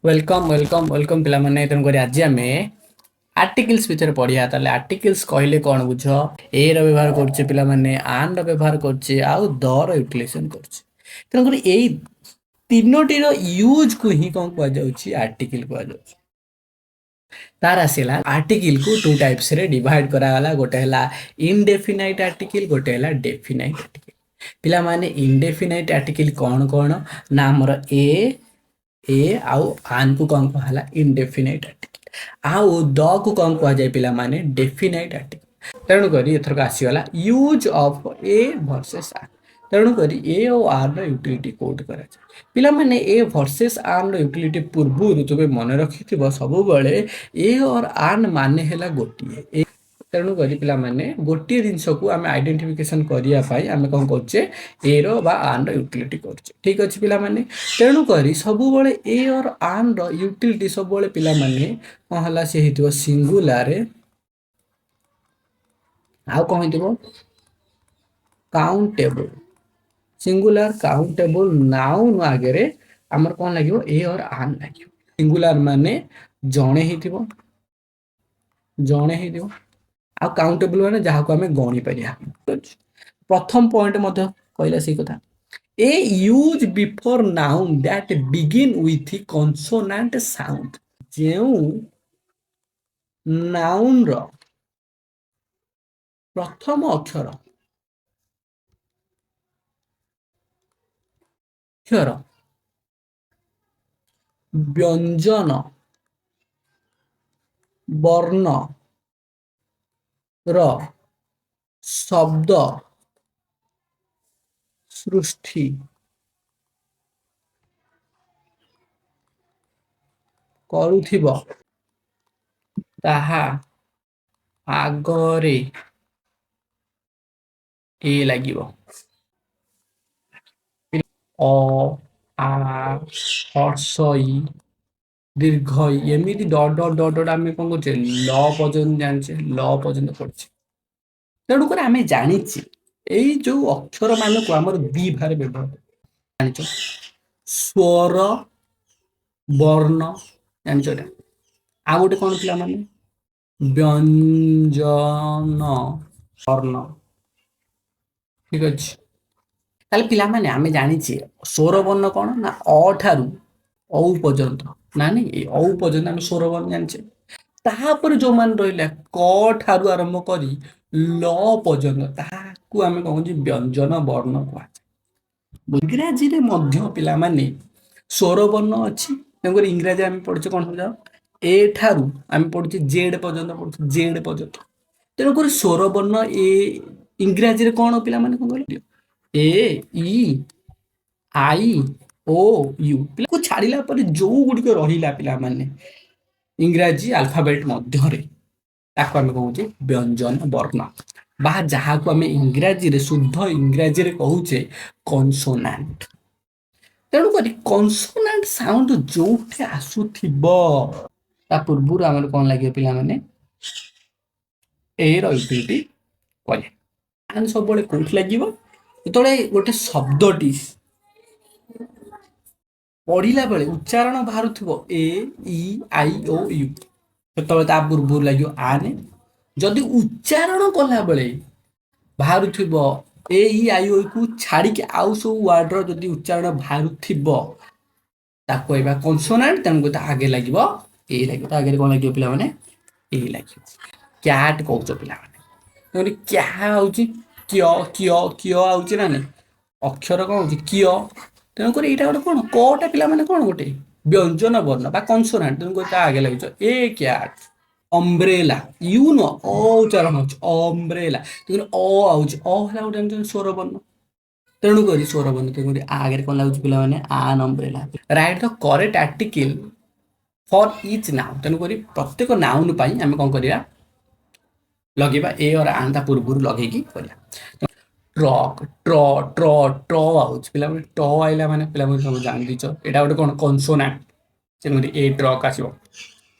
Welcome welcome welcome पिला माने तेणुक आज आम आर्टिकल्स विषय पढ़िया आर्टिकल्स कहले कौन बुझ ए रो व्यवहार करछे पिला माने आन रो व्यवहार करछे आउ द रो यूटिलाइजेशन करछे तेणुक एई तीनोटी रो यूज को ही कौन कह जाउछि आर्टिकल कह जाउछि तार आसिला आर्टिकल को टू टाइप्स रे डिवाइड करा गला गोटे हला इनडेफिनाइट आर्टिकल गोटे हला डेफिनाइट आर्टिकल पिला माने इनडेफिनाइट आर्टिकल कौन कौन ना हमर ए आउ आन को कौन कहला इनडेफिनाइट आर्टिकल आउ द को कौन कह जाय पिला माने डेफिनाइट आर्टिकल तेणु करी एथरक आसीगला यूज ऑफ ए वर्सेस आर तेणु करी ए और आर रो यूटिलिटी कोड करा जाय पिला माने ए वर्सेस आर रो यूटिलिटी पूर्व तुबे मन रखिथिबो सब बेले ए और आर माने हेला गोटिए तेणु करी पिला माने गोटिए जिंस को आम आइडेंटिफिकेशन करिया पाई आम कौन करछे ए रो बा आर रो यूटिलिटी करछे ठीक अछि पिला माने तेणु करी सब बेले ए और आर रो यूटिलिटी सब बेले पिला माने कोन हला से हेतिबो सिंगुलर आउ कोन हेतिबो काउंटेबल सिंगुलर काउंटेबल नाउन आगे रे हमर कोन लागिवो ए और आर लागिवो सिंगुलर माने जणे हेतिबो आ काउंटेबल माने जहा को हमें गणी परिया प्रथम पॉइंट मध्य कहला से कथा a use before noun that begin with consonant sound जेउ नाउन रो प्रथम अक्षर व्यंजन वर्ण रो शब्द सृष्टि करुथिबो ताहा आगरे ए लागिवो अ आ हर्षई दीर्घ एमती डट डट डट डट आम कौन कर ल पर्यटन जाने ल पर्यटन पढ़े तेणुक आम जाचे यही जो अक्षर मान को आम दी भार व्यवहार जान स्वर वर्ण जान आ गोटे कौन पिला माने व्यंजन वर्ण ठीक अच्छे ताले पिला माने आम जाचे स्वर वर्ण कौन ना अ ठारू औ पर्यंत ना नहीं औ पर्यंत आम स्वर वर्ण जाने तापर जो मान रहा क ठारू आरंभ करी ल पर्यंत ताकू आम कौन व्यंजन वर्ण कह इंग्राजी रे मध्य पिला माने स्वर वर्ण अच्छी तेणुकर इंग्राजी आम पढ़े कौन समझ ए ठारू आम पढ़े जेड पर्यंत पढ़े जेड पर्यंत तेणुकर स्वर वर्ण ए इंग्राजी रे कौन पिला माने कौन कहले ए ई आई ओ यू पिला को छाड़िला पर जो गुडिक रहिला पिला माने इंग्राजी अल्फाबेट मध्य रे ताको आम कहूचे व्यंजन वर्ण बा जहा को आम इंग्राजी रे शुद्ध इंग्राजी रे कहूचे कॉन्सोनेंट तेणु करी कॉन्सोनेंट साउंड जोठे आसुथिबो ता पूर्व आम कौन लगे पिला माने ए रो यूटिलिटी करे आन सब बळे कोठ लागिवो जेतले गोटे शब्दटी पढ़िला बेले उच्चारण बाहर ए ई आई ओ यू सेतले ता पूर्व लगे आने जदि उच्चारण कला बेले बाहर ए ई आई ओ को छाड़ी के आउ सब वर्ड रो जदि उच्चारण बाहर ताको एबा कॉन्सोनेंट तेणु आगे लगे ए लगे आगे कौन लगे पिला माने ए लगे कैट कहूच पिला माने क्या होची क्य क्य क्य आउची ना नहीं अक्षर कौन होची क्य तेणुक यहाँ गोटे कौन कटा पिला माने कौन गोटे व्यंजन वर्ण बा कॉन्सोनेंट तेणुक आगे लगे ए कैट अम्ब्रेला यू न अ उच्चारण होची अम्ब्रेला तेणु अ आउची अ होला गोटे स्वर वर्ण तेणुक स्वर वर्ण तेणुक आगे कौन लगुच पिला माने an umbrella write the correct article for each noun तेणुक प्रत्येक नाउन पाई आम कौन करिया लगेबा ए और आन ता पूर्व लगेगी करिया ट्रक ट्र ट्र ट्र आउच पिला ट आइला माने पिला सब जान दीच एटा गोटे कोन कॉन्सोनेंट जेमति ए ट्रक आसीबो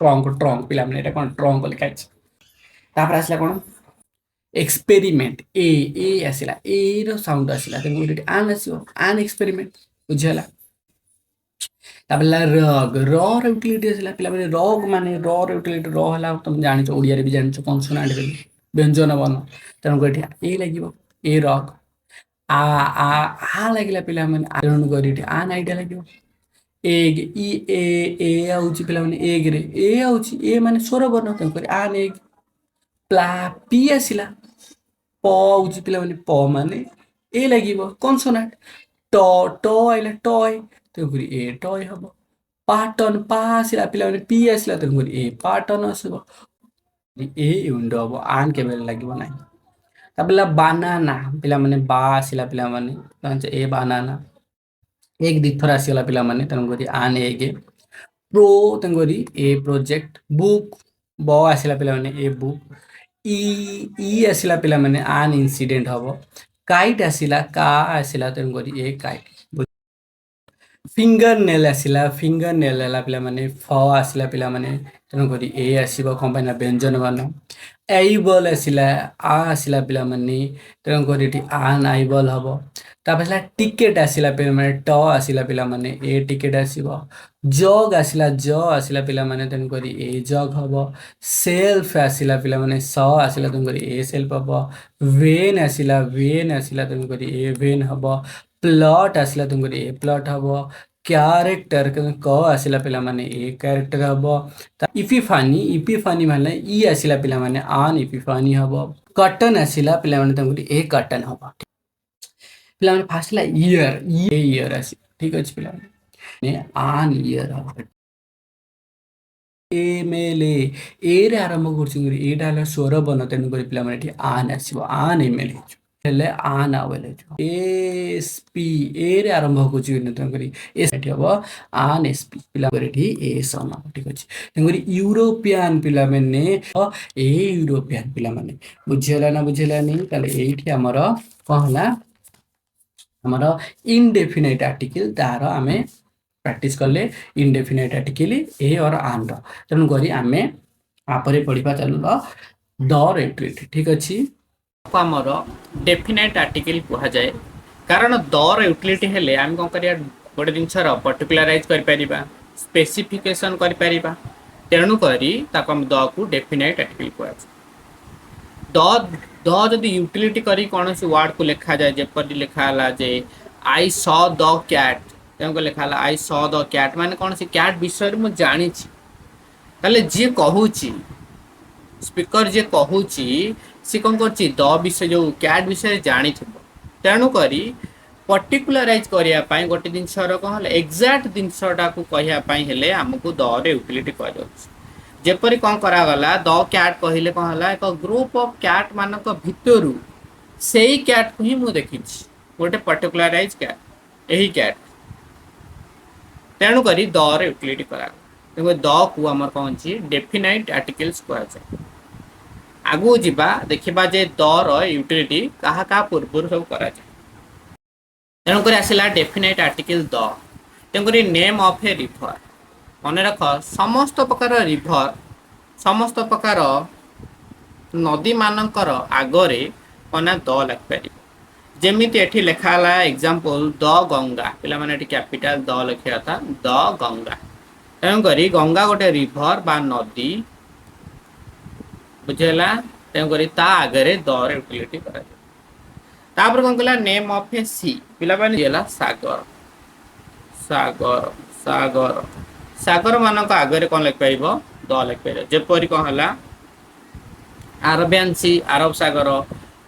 ट्रंक ट्रंक पिला माने एटा कोन ट्रंक लिखा अछि तापर आसला कोन एक्सपेरिमेंट ए आसिला ए रो साउंड आसिला तेनु आन आसीबो आन एक्सपेरिमेंट बुझियला तापर रग र यूटिलिटी आसला पिला माने रग माने र यूटिलिटी र हला तुम जानिଛ ओडिया रे भी जानिଛ कॉन्सोनेंट रे व्यंजन वर्ण तेणु एठी ए लागिवो ए रग आ लागिला पिला माने आरण करी एठी आ नाइटा लागिवो एग इ ए आउची पिला माने एग रे ए आउची ए माने स्वर वर्ण तेणु करी आ ने प्ला पी आसिला प आउची पिला माने प माने ए लागिवो कॉन्सोनेंट ट ट आइला टय तेणु करी ए टय हबो पाटन पा आसिला पिला माने पी आसिला तेणु करी ए पाटन आसीबो ए युंड हबो आन केबे लागिवो नाही ताबला बानाना पिला माने बा आसिला पिला माने तांचे ए बानाना एक दिथर आसिला पिला माने तेणु करी आन एगे प्रो तेणु करी ए प्रोजेक्ट बुक ब आसिला पिला माने ए बुक ई आसिला पिला माने आन इंसिडेंट हबो काइट आसिला का आसिला तेणु करी ए काइट फिंगर नेल आसिला फिंगर नेल हला पिला माने फ आसिला पिला माने तेणु करी ए आसीबो कंपाइना व्यंजन वर्ण एबल आसिला आ आसिला पिला माने तेणु करी एठी आन आइबल हबो तापसला टिकेट आसिला पिला माने ट आसिला पिला माने ए टिकेट आसीबो जग आसिला ज आसिला पिला माने तेणु करी ए जग हबो सेल्फ आसिला पिला माने स आसिला तेणु करी ए सेल्फ हबो वेन आसिला तेणु करी ए वेन हबो प्लॉट आसिला तेणु करी ए प्लॉट हबो क्यारेक्टर क आसिला पिला माने ए क्यारेक्टर हबो इपिफानी माने ई आसिला पिला माने आन इपिफानी हबो कटन आसिला पिला माने तेणु करी ए कटन हबो पिला माने फासला ईयर आसी ठीक अछि पिला माने आन ईयर हबो एमएलए ए रे आरंभ करछि एटा हला स्वर बन तेणु करी पिला माने एठी आन आसीबो आन एमएलए हेले आन आवेले एसपी ए रे आरंभ होछि तेणु करी एस एठी हबो आन एसपी पिला माने एठी ए सन ठीक अछि तेणु करी यूरोपियन पिला माने ए यूरोपियन पिला माने बुझिला नहीं ताले एठी हमर कहला हमर इनडेफिनाइट आर्टिकल तार आमे प्रैक्टिस करले इनडेफिनाइट आर्टिकल ए और आन रो तेणु करी आमे आपरे पढिबा चललो द यूटिलिटी ठीक अछि हमर डेफिनाइट आर्टिकल कहा जाए कारण द यूटिलिटी हेले आम कोन करिया गोटे जिनसर पर्टिकुलराइज कर परिबा स्पेसिफिकेशन कर परिबा तेणु करी ताको हम द को डेफिनाइट आर्टिकल कहै द जदि यूटिलिटी करी कोनोसी वर्ड को लिखा जाए जेपरि लिखा हला जे आई सॉ द कैट तेन को लिखा हला आई सॉ द कैट माने कोनोसी कैट विषय मु जानि छी ताले जे कहूची स्पीकर जे कहूची सी कौन करछि द विषय जो कैट विषय जानि थिबो तेणु करी पर्टिकुलराइज करिया पाई गोटे जिनसर कहले एग्जैक्ट जिनसटा को कहिया पाई हेले हमकु द रे यूटिलिटी कह जाउछ जेपरि कौन करा गला द कैट कहिले कौन हला एक ग्रुप ऑफ कैट मानक भितरु सेही कैट को ही मु देखिछि गोटे पर्टिकुलराइज कैट एही कैट तेणु करी द रे यूटिलिटी करा देखो द को हमर कौन छी डेफिनाइट आर्टिकल्स कहै छै आगु जिबा देखिबा जे द रो यूटिलिटी कहा का पूर्व सब करा छै तेणु करी आसिला डेफिनाइट आर्टिकल द तेणु करी नेम ऑफ ए रिवर मन रख समस्त प्रकार रिवर समस्त प्रकार नदी मानकर आगरे कना द लख पारि जेमिति एठी लिखा हला एग्जांपल द गंगा पिला माने एठी कैपिटल द लिखिया था द गंगा तेणु करी गंगा गोटे रिवर बा नदी बुझेला तेणु करी ता आगरे द रे यूटिलिटी करा तापर कोन कला नेम ऑफ ए सी पिला माने जेला सागर सागर सागर सागर मानक आगरे कौन लिख पाइबो द लिख पाइबो जेपरि कौन हला अरबियन सी अरब सागर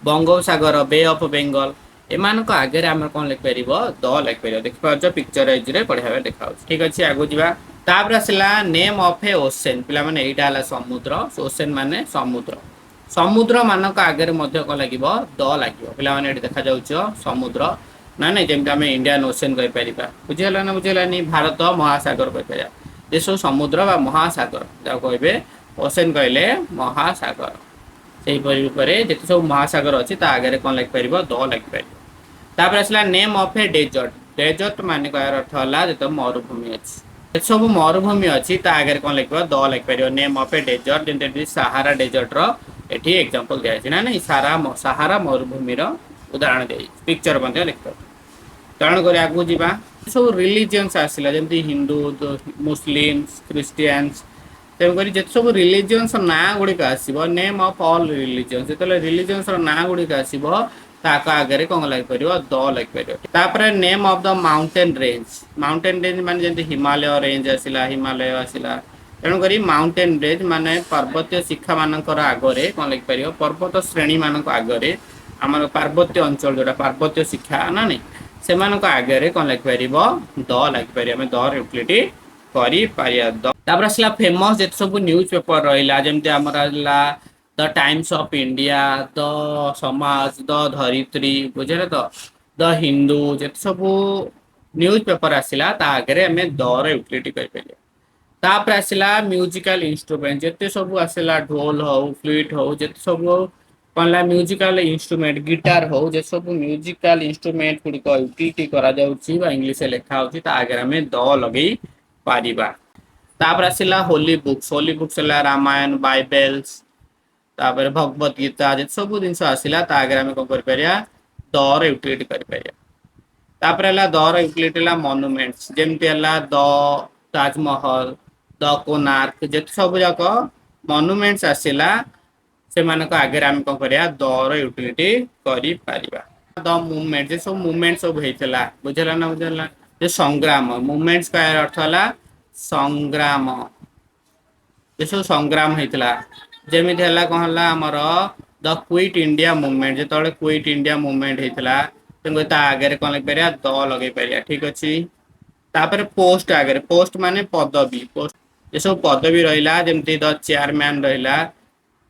बंगोपसागर बे ऑफ बेंगल एमानक आगरे हम कौन लिख पाइबो द लिख पाइबो देख पाछो पिक्चर एज रे पढियाबे देखाउ ठीक अछि आगु जिबा तापर आसिला नेम ऑफ ए ओशन पिला माने एटा हला समुद्र ओशन माने समुद्र समुद्र मानक आगरे मध्य को लागिबो द लागिबो पिला माने एटी देखा जाउछो समुद्र ना नहीं जेमता हमें इंडियन ओशन कहि परिबा बुझिहला ना बुझिहला नि भारत महासागर कहि परिबा देश समुद्र बा महासागर जा कहबे ओशन कहले महासागर सेही परि ऊपरे जेते सब महासागर अछि ता आगरे कोन लिख परिबो द लिख परिबो तापर असला name of a desert desert माने कहर अर्थ हला जेते मरुभूमि अछि जे सब मरुभूमि अछि ता आगरे कोन लिखबो द लिख परिबो नेम ऑफ ए डेजर्ट जेते सहारा डेजर्ट रो एठी एग्जांपल दिया अछि ना नहीं सहारा मरुभूमि रो उदाहरण दे पिक्चर बंदे लिखतो तेणु करी आगु जीवा सब रिलीजियंस आसला जमी हिंदू मुस्लिम्स क्रिश्चियंस तेणुक जिते सब रिलीजियंस ना गुड़िक आसो नेम ऑफ ऑल रिलीजियंस जो रिलीजियंस ना गुड़िक आसो आगे कौन लगिपर द लगिपर name of the mountain range माने जमी हिमालय रेंज आसला हिमालय आसला तेणुक माउंटेन रेंज माने पर्वतीय शिखा मानकर आगरे कौन लगिपर पर्वत श्रेणी मान आगरे आम पार्वत्य अंचल जोटा पार्वत्य शिखा ना नहीं से आगे कौन लगिपर द लगिपर आम दर यूटिलिटी कर आसला फेमस जिते सब न्यूज पेपर रहा जमी आम the times of India the समाज द धरित्री बुझे तो द हिंदू जिते सब न्यूज पेपर आसला आगे आम दर यूटिलिटी कर आसला म्यूजिकल इंस्ट्रुमेंट जिते सब आसला ढोल हो फ्लूट हो जिते सब कौन म्यूजिकल इंस्ट्रुमेंट गिटार हो जे सब म्यूजिकल इंस्ट्रुमेंट गुड़िक यूटिलिटी कर इंग्लीश लिखा आगे आम द लगे पार आसला holy books Ramayan Bibles Bhagavad Gita जिते सब जिन आसला आगे आम कौन कर दर यूटिलिटी कर दर यूटिलिटी मनुमेंट्स जमती द ताजमहल द कोणार्क जिते सब जाक मनुमेंट्स आसला से आगे आम कौन कर दर यूटिलिटी कर द मूवमेंट जे सब मूवमेंट सब होता बुझेगा ना बुझेगा जो संग्राम मूवमेंट्स का अर्थ है संग्राम ये सब संग्राम होता जमी कौन है आमर द क्विट इंडिया मूवमेंट जो क्विट इंडिया मूवमेंट होता तेणुक आगे कौन लगे द लगे पार ठीक अच्छे पोस्ट आगे पोस्ट माने पदवी पोस्ट ये सब पदवी रहा जमी द चेयरमैन रहा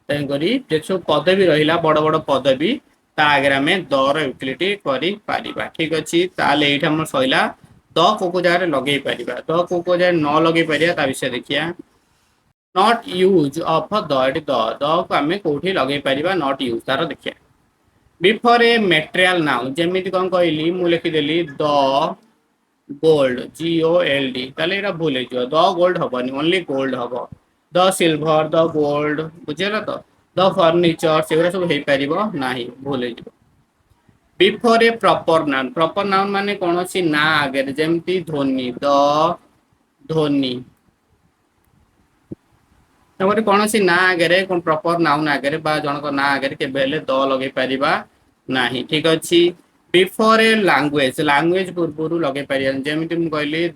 तेणुक सब पदवी रहा बड़ बड़ पदवी आगे आम दर यूटिलिटी कर ठीक अच्छे ये सैला द को जगह लगे पार द को जगह न लगे पार विषय देखिए नॉट यूज ऑफ द को आम कौटी लगे पार नॉट यूज तार देखिए बिफोर ए मेटेरियल नाउन जमी कौन कहली मुझे लिखिदेली द गोल्ड GOLD ताले ये भूल हो द गोल्ड हेनी ओनली गोल्ड हम द सिल्वर द गोल्ड बुझेगा तो द फर्निचर से सब हो पार ना भूल हो बिफोर ए प्रॉपर नाउन माने कौन सी ना आगे जमती धोनी द धोनी कौन सी ना आगे कौन प्रॉपर नाउन आगे जनक ना आगे के द लगे पार ना ठीक अच्छे बिफोर ए लैंग्वेज लैंग्वेज पूर्व लगे पार जमी मुझे कहली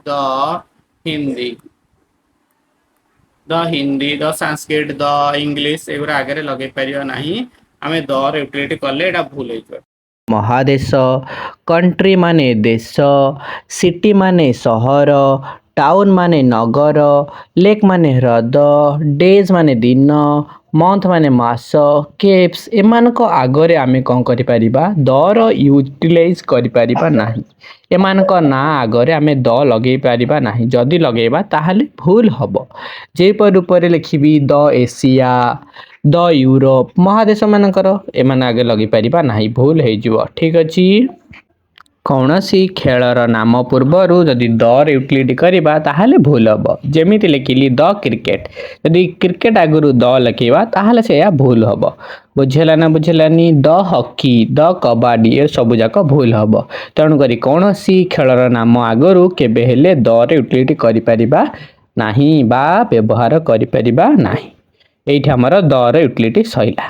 the Hindi the Sanskrit the English एगुरा आगे लगे पार ना आम दर यूटिलिटी कले भूल हो महादेश कंट्री माने देश सिटी माने सहर टाउन माने नगर लेक माने ह्रद डेज माने दिन मंथ माने मास केप्स एमानक आगरे आमे कौन करि परिबा दर यूटिलाइज करि परिबा नाही एमानक ना आगरे आमे द लगे परिबा नाही जदि लगेबा ताहाले भूल हबो जेपर रूपरे लिखिबी द एशिया द यूरोप महादेश मानकर एमान आगे लगे पारिबा नाही भूल हो ठीक अच्छे कौन सी खेलर नाम पूर्वर जदि दर यूटिलिटी करवा ताहाले भूल हम जमी लिखिली द क्रिकेट जदि क्रिकेट आगु द लिखा ताहाले से भूल हम बुझेला ना बुझेलानी द हॉकी द कबाडी ये सब जाक भूल हम तेणुक कौन सी खेलर नाम आगु केबे हेले दर यूटिलिटी करिपरिबा नाही बा व्यवहार करिपरिबा नाही एठी हमर दर यूटिलिटी सैला।